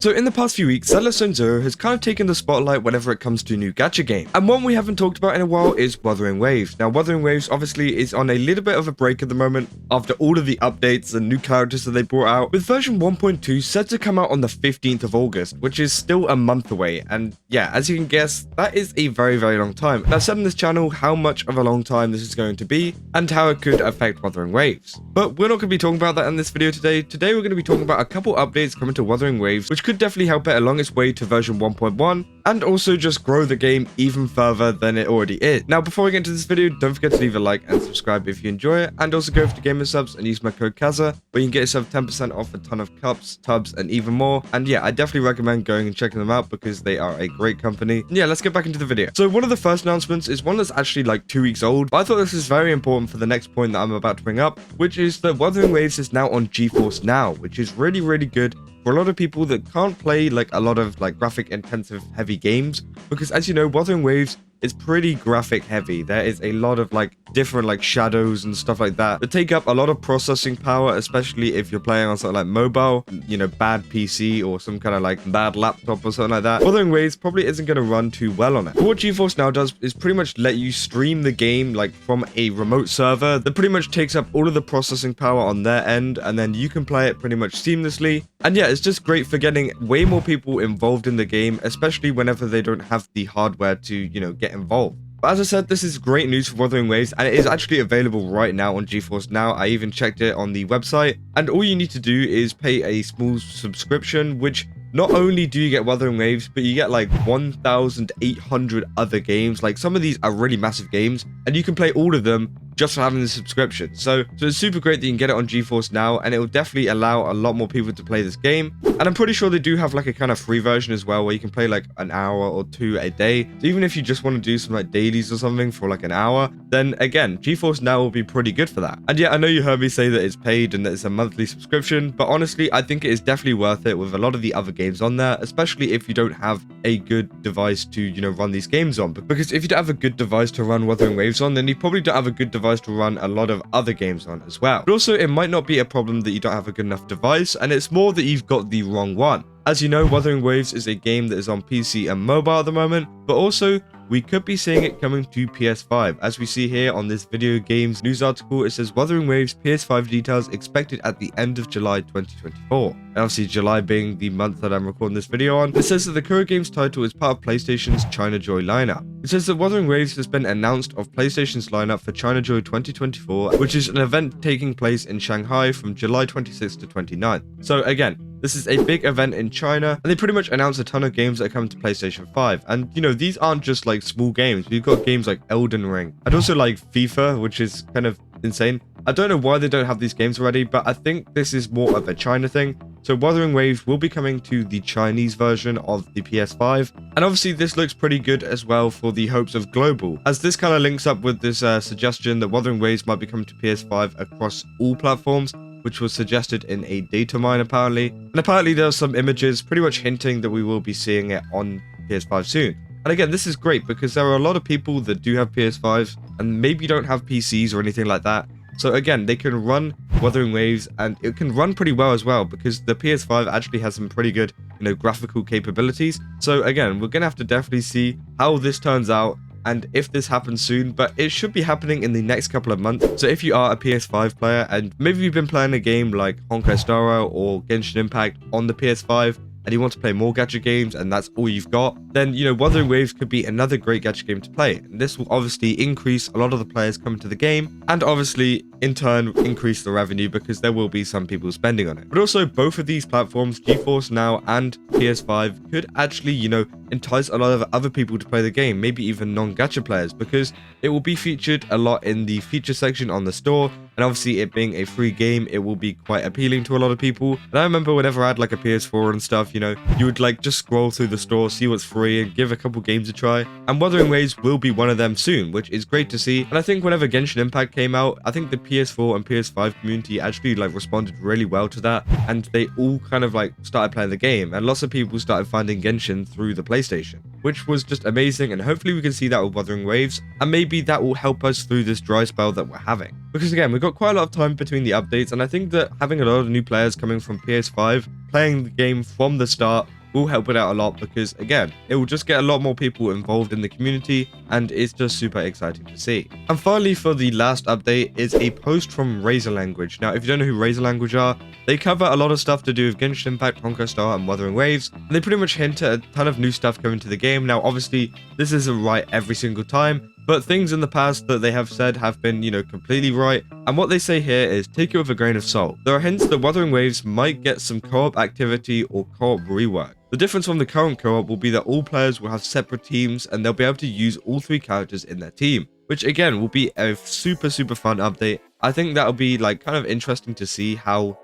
So in the past few weeks, Zenless Zone Zero has kind of taken the spotlight whenever it comes to new gacha game. And one we haven't talked about in a while is Wuthering Waves. Now Wuthering Waves obviously is on a little bit of a break at the moment after all of the updates and new characters that they brought out, with version 1.2 set to come out on the 15th of August, which is still a month away. And yeah, as you can guess, that is a very long time. And I've said on this channel how much of a long time this is going to be and how it could affect Wuthering Waves. But we're not going to be talking about that in this video today. Today we're going to be talking about a couple updates coming to Wuthering Waves, which could definitely help it along its way to version 1.1 and also just grow the game even further than it already is. Now, before we get into this video, don't forget to leave a like and subscribe if you enjoy it, and also go over to Gamer Subs and use my code KAZA, where you can get yourself 10% off a ton of cups, tubs, and even more. And yeah, I definitely recommend going and checking them out because they are a great company. And yeah, let's get back into the video. So one of the first announcements is one that's actually like 2 weeks old, but I thought this is very important for the next point that I'm about to bring up, which is that Wuthering Waves is now on Geforce Now, which is really good for a lot of people that can't play like a lot of like graphic intensive heavy games, because as you know, Wuthering Waves is pretty graphic heavy. There is a lot of like different like shadows and stuff like that take up a lot of processing power, especially if you're playing on something like mobile, you know, bad PC or some kind of like bad laptop or something like that. Wuthering Waves probably isn't going to run too well on it. But what Geforce Now does is pretty much let you stream the game like from a remote server that pretty much takes up all of the processing power on their end, and then you can play it pretty much seamlessly. And yeah, it's just great for getting way more people involved in the game, especially whenever they don't have the hardware to, you know, get involved. But as I said, this is great news for Wuthering Waves, and it is actually available right now on Geforce Now. I even checked it on the website, and all you need to do is pay a small subscription, which not only do you get Wuthering Waves, but you get like 1,800 other games. Like, some of these are really massive games, and you can play all of them just for having the subscription. So it's super great that you can get it on Geforce Now, and it will definitely allow a lot more people to play this game. And I'm pretty sure they do have like a kind of free version as well, where you can play like an hour or two a day. So even if you just want to do some like dailies or something for like an hour, then again, Geforce Now will be pretty good for that. And yeah, I know you heard me say that it's paid and that it's a monthly subscription, but honestly, I think it is definitely worth it with a lot of the other games on there, especially if you don't have a good device to, you know, run these games on. Because if you don't have a good device to run Wuthering Waves on, then you probably don't have a good device to run a lot of other games on as well. But also, it might not be a problem that you don't have a good enough device, and it's more that you've got the wrong one. As you know, Wuthering Waves is a game that is on PC and mobile at the moment, but also we could be seeing it coming to PS5. As we see here on this video games news article, it says Wuthering Waves PS5 details expected at the end of July 2024. And obviously July being the month that I'm recording this video on. It says that the Kuro Games title is part of PlayStation's China Joy lineup. It says that Wuthering Waves has been announced of PlayStation's lineup for China Joy 2024, which is an event taking place in Shanghai from July 26th to 29th. So again, this is a big event in China, and they pretty much announced a ton of games that are coming to PlayStation 5. And, you know, these aren't just like small games. We've got games like Elden Ring, and also like FIFA, which is kind of insane. I don't know why they don't have these games already, but I think this is more of a China thing. So Wuthering Waves will be coming to the Chinese version of the PS5. And obviously this looks pretty good as well for the hopes of global, as this kind of links up with this suggestion that Wuthering Waves might be coming to PS5 across all platforms, which was suggested in a data mine apparently. And apparently there's some images pretty much hinting that we will be seeing it on PS5 soon. And again, this is great because there are a lot of people that do have PS5s and maybe don't have PCs or anything like that. So again, they can run Wuthering Waves, and it can run pretty well as well because the PS5 actually has some pretty good, you know, graphical capabilities. So again, we're going to have to definitely see how this turns out and if this happens soon, but it should be happening in the next couple of months. So if you are a PS5 player and maybe you've been playing a game like Honkai Star Rail or Genshin Impact on the PS5, and you want to play more gacha games and that's all you've got, then, you know, Wuthering Waves could be another great gacha game to play. And this will obviously increase a lot of the players coming to the game, and obviously in turn increase the revenue because there will be some people spending on it. But also both of these platforms, Geforce Now and PS5, could actually, you know, entice a lot of other people to play the game, maybe even non-gacha players, because it will be featured a lot in the feature section on the store. And obviously it being a free game, it will be quite appealing to a lot of people. And I remember whenever I had like a PS4 and stuff, you know, you would like just scroll through the store, see what's free, and give a couple games a try. And Wuthering Waves will be one of them soon, which is great to see. And I think whenever Genshin Impact came out, I think the PS4 and PS5 community actually like responded really well to that. And they all kind of like started playing the game. And lots of people started finding Genshin through the PlayStation. which was just amazing, and hopefully we can see that with Wuthering Waves, and maybe that will help us through this dry spell that we're having. Because again, we've got quite a lot of time between the updates, and I think that having a lot of new players coming from PS5, playing the game from the start, will help it out a lot, because again, it will just get a lot more people involved in the community, and it's just super exciting to see. And finally, for the last update, is a post from Razor Language. Now, if you don't know who Razor Language are, they cover a lot of stuff to do with Genshin Impact, Honkai Star, and Wuthering Waves, and they pretty much hint at a ton of new stuff coming to the game. Now, obviously, this isn't right every single time, but things in the past that they have said have been, completely right. And what they say here is take it with a grain of salt. There are hints that Wuthering Waves might get some co-op activity or co-op rework. The difference from the current co-op will be that all players will have separate teams and they'll be able to use all 3 characters in their team, which again will be a super fun update. I think that'll be kind of interesting to see how,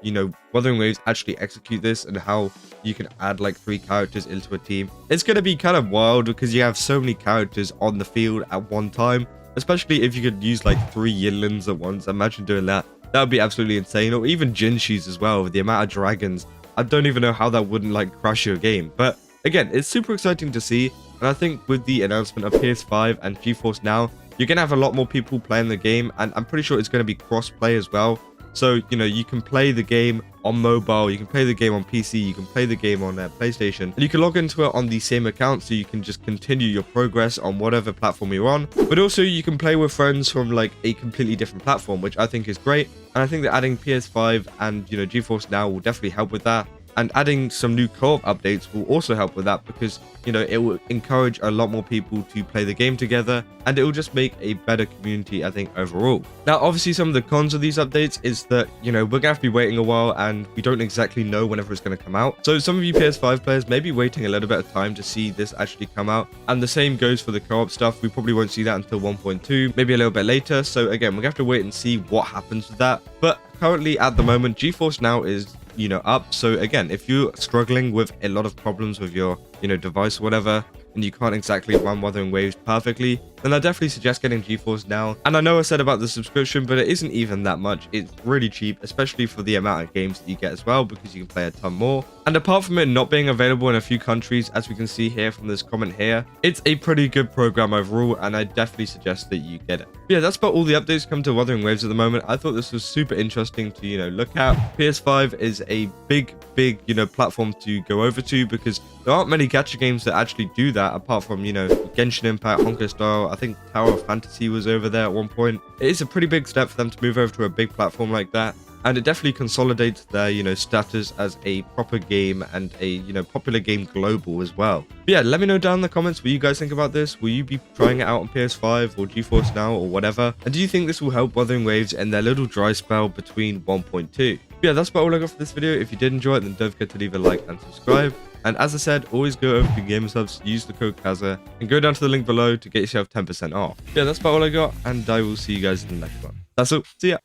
Wuthering Waves actually execute this and how you can add 3 characters into a team. It's going to be kind of wild because you have so many characters on the field at one time, especially if you could use 3 Yinlins at once. Imagine doing that. That would be absolutely insane. Or even Jinshis as well, with the amount of dragons. I don't even know how that wouldn't crush your game. But again, it's super exciting to see. And I think with the announcement of PS5 and Geforce Now, you're going to have a lot more people playing the game. And I'm pretty sure it's going to be cross-play as well. So, you can play the game on mobile, you can play the game on PC, you can play the game on PlayStation, and you can log into it on the same account, so you can just continue your progress on whatever platform you're on. But also, you can play with friends from a completely different platform, which I think is great. And I think that adding PS5 and, Geforce Now will definitely help with that. And adding some new co-op updates will also help with that, because, it will encourage a lot more people to play the game together, and it will just make a better community, I think, overall. Now, obviously, some of the cons of these updates is that, we're going to have to be waiting a while, and we don't exactly know whenever it's going to come out. So some of you PS5 players may be waiting a little bit of time to see this actually come out. And the same goes for the co-op stuff. We probably won't see that until 1.2, maybe a little bit later. So again, we're going to have to wait and see what happens with that. But currently, at the moment, Geforce Now is up. So again, if you're struggling with a lot of problems with your device or whatever, and you can't exactly run Wuthering Waves perfectly, then I definitely suggest getting Geforce Now. And I know I said about the subscription, but it isn't even that much. It's really cheap, especially for the amount of games that you get as well, because you can play a ton more. And apart from it not being available in a few countries, as we can see here from this comment here, it's a pretty good program overall, and I definitely suggest that you get it. But yeah, that's about all the updates come to Wuthering Waves at the moment. I thought this was super interesting to, look at. PS5 is a big, platform to go over to, because there aren't many gacha games that actually do that, apart from, Genshin Impact, Honkai Star. I think Tower of Fantasy was over there at one point. It is a pretty big step for them to move over to a big platform like that. And it definitely consolidates their, status as a proper game and a, popular game global as well. But yeah, let me know down in the comments what you guys think about this. Will you be trying it out on PS5 or Geforce Now or whatever? And do you think this will help Wuthering Waves in their little dry spell between 1.2? But yeah, that's about all I got for this video. If you did enjoy it, then don't forget to leave a like and subscribe. And as I said, always go over to GameSubs, use the code Kaza, and go down to the link below to get yourself 10% off. Yeah, that's about all I got, and I will see you guys in the next one. That's all. See ya.